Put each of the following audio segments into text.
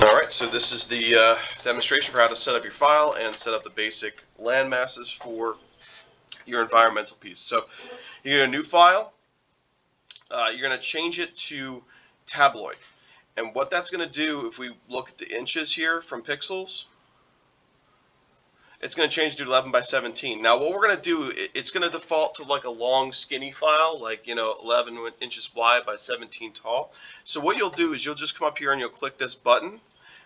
Alright, so this is the demonstration for how to set up your file and set up the basic land masses for your environmental piece. So you get a new file, you're going to change it to tabloid. And what that's going to do, if we look at the inches here from pixels, it's going to change to 11 by 17. Now what we're going to do, it's going to default to like a long skinny file, like 11 inches wide by 17 tall. So what you'll do is you'll just come up here and you'll click this button,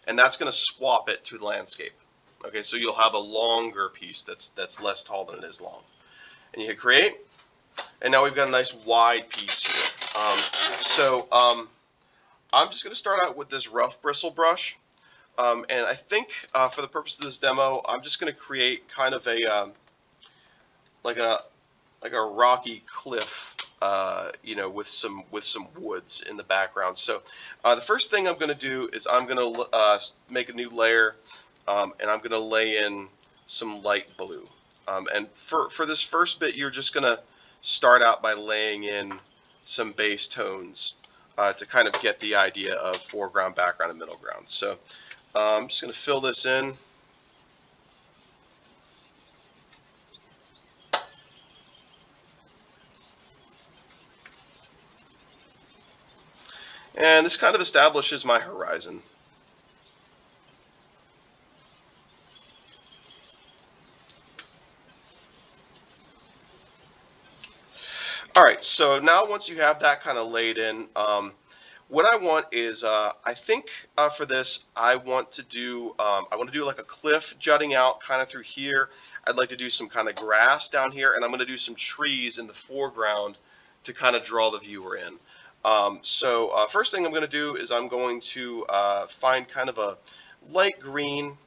and that's going to swap it to the landscape. Okay, so you'll have a longer piece that's less tall than it is long. And you hit create, and now we've got a nice wide piece here. I'm just going to start out with this rough bristle brush. And I think for the purpose of this demo, I'm just going to create kind of a like a rocky cliff, with some woods in the background. So the first thing I'm going to do is I'm going to make a new layer, and I'm going to lay in some light blue. And for this first bit, you're just going to start out by laying in some base tones to kind of get the idea of foreground, background, and middle ground. So I'm just going to fill this in. And this kind of establishes my horizon. Alright, so now once you have that kind of laid in, what I want is, I think for this, I want to do like a cliff jutting out kind of through here. I'd like to do some kind of grass down here, and I'm going to do some trees in the foreground to kind of draw the viewer in. First thing I'm going to do is I'm going to find kind of a light green,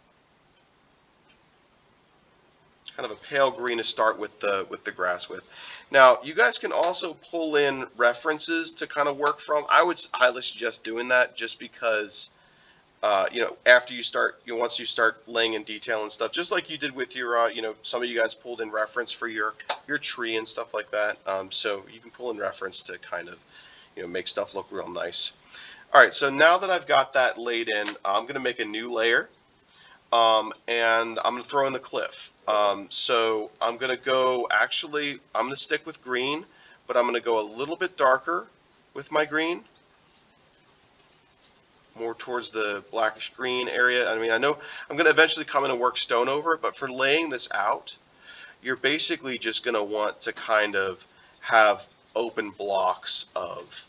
kind of a pale green to start with the grass with. Now you guys can also pull in references to kind of work from. I would highly suggest doing that, just because after you start, once you start laying in detail and stuff, just like you did with your some of you guys pulled in reference for your tree and stuff like that. So you can pull in reference to kind of make stuff look real nice. Alright, so now that I've got that laid in, I'm going to make a new layer, and I'm going to throw in the cliff. So I'm going to go, actually, I'm going to stick with green, but I'm going to go a little bit darker with my green, more towards the blackish green area. I mean, I know I'm going to eventually come in and work stone over it, but for laying this out, you're basically just going to want to kind of have open blocks of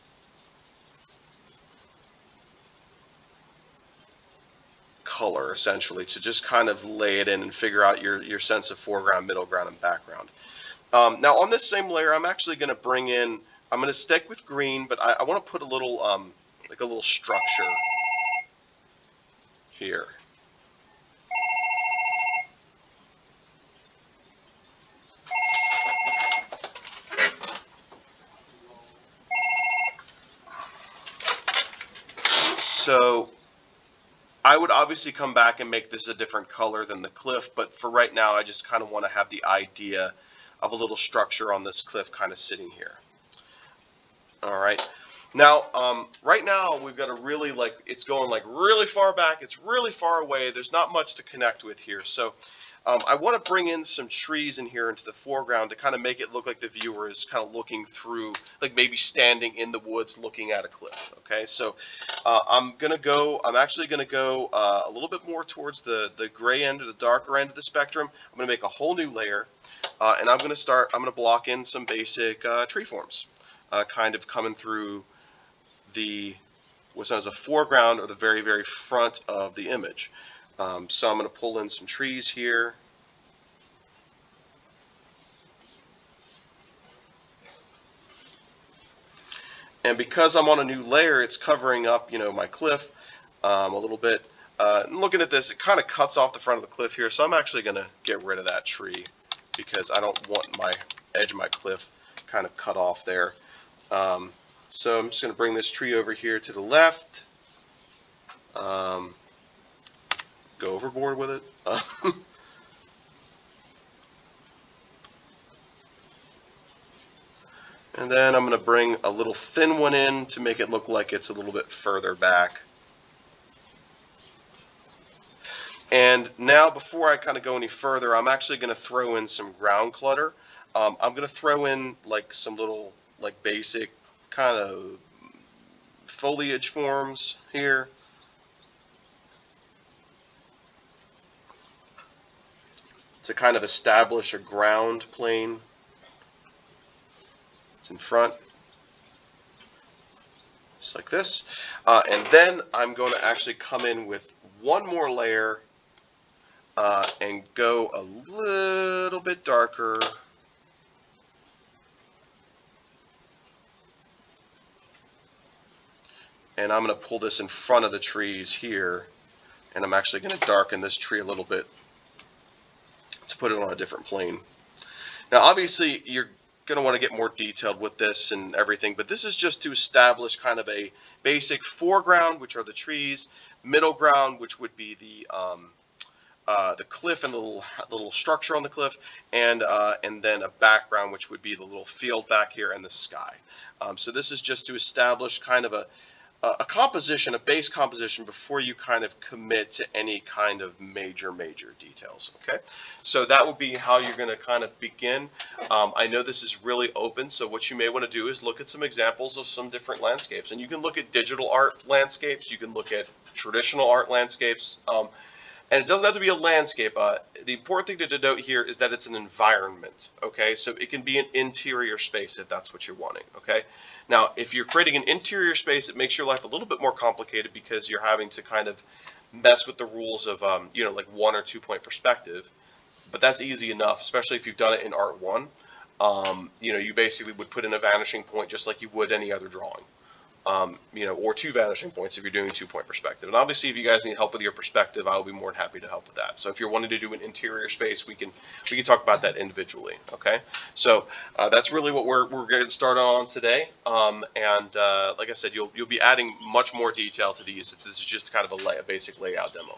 color, essentially, to just kind of lay it in and figure out your sense of foreground, middle ground, and background. Now on this same layer, I'm actually going to bring in, I'm going to stick with green, but I want to put a little like a little structure here. So I would obviously come back and make this a different color than the cliff, but for right now I just kind of want to have the idea of a little structure on this cliff kind of sitting here. Alright, now right now we've got a really, it's going like really far back, it's really far away, there's not much to connect with here. So I want to bring in some trees in here into the foreground to kind of make it look like the viewer is kind of looking through, like maybe standing in the woods looking at a cliff. Okay, so I'm actually going to go a little bit more towards the gray end or the darker end of the spectrum. I'm going to make a whole new layer, and I'm going to block in some basic tree forms, kind of coming through what's known as a foreground, or the very, very front of the image. So I'm going to pull in some trees here. And because I'm on a new layer, it's covering up, my cliff a little bit. Looking at this, it kind of cuts off the front of the cliff here, so I'm actually going to get rid of that tree because I don't want my edge of my cliff kind of cut off there. So I'm just going to bring this tree over here to the left. Go overboard with it. And then I'm going to bring a little thin one in to make it look like it's a little bit further back. And now, before I kind of go any further, I'm actually going to throw in some ground clutter. I'm going to throw in like some little like basic kind of foliage forms here to kind of establish a ground plane. It's in front, just like this. And then I'm going to actually come in with one more layer and go a little bit darker. And I'm going to pull this in front of the trees here. And I'm actually going to darken this tree a little bit to put it on a different plane. Now, obviously, you're going to want to get more detailed with this and everything, but this is just to establish kind of a basic foreground, which are the trees, middle ground, which would be the cliff and the little structure on the cliff, and then a background, which would be the little field back here and the sky. So this is just to establish kind of a composition, a base composition, before you kind of commit to any kind of major details. Okay, so that would be how you're going to kind of begin. I know this is really open, so what you may want to do is look at some examples of some different landscapes, and you can look at digital art landscapes, you can look at traditional art landscapes, and it doesn't have to be a landscape. The important thing to denote here is that it's an environment, okay? So it can be an interior space if that's what you're wanting, okay? Now, if you're creating an interior space, it makes your life a little bit more complicated because you're having to kind of mess with the rules of, you know, like 1 or 2 point perspective. But that's easy enough, especially if you've done it in Art 1. You know, you basically would put in a vanishing point just like you would any other drawing. You know, or 2 vanishing points if you're doing 2 point perspective. And obviously, if you guys need help with your perspective, I'll be more than happy to help with that. So if you're wanting to do an interior space, we can talk about that individually. Okay, so that's really what we're getting started on today. Like I said, you'll be adding much more detail to these. This is just kind of a basic layout demo.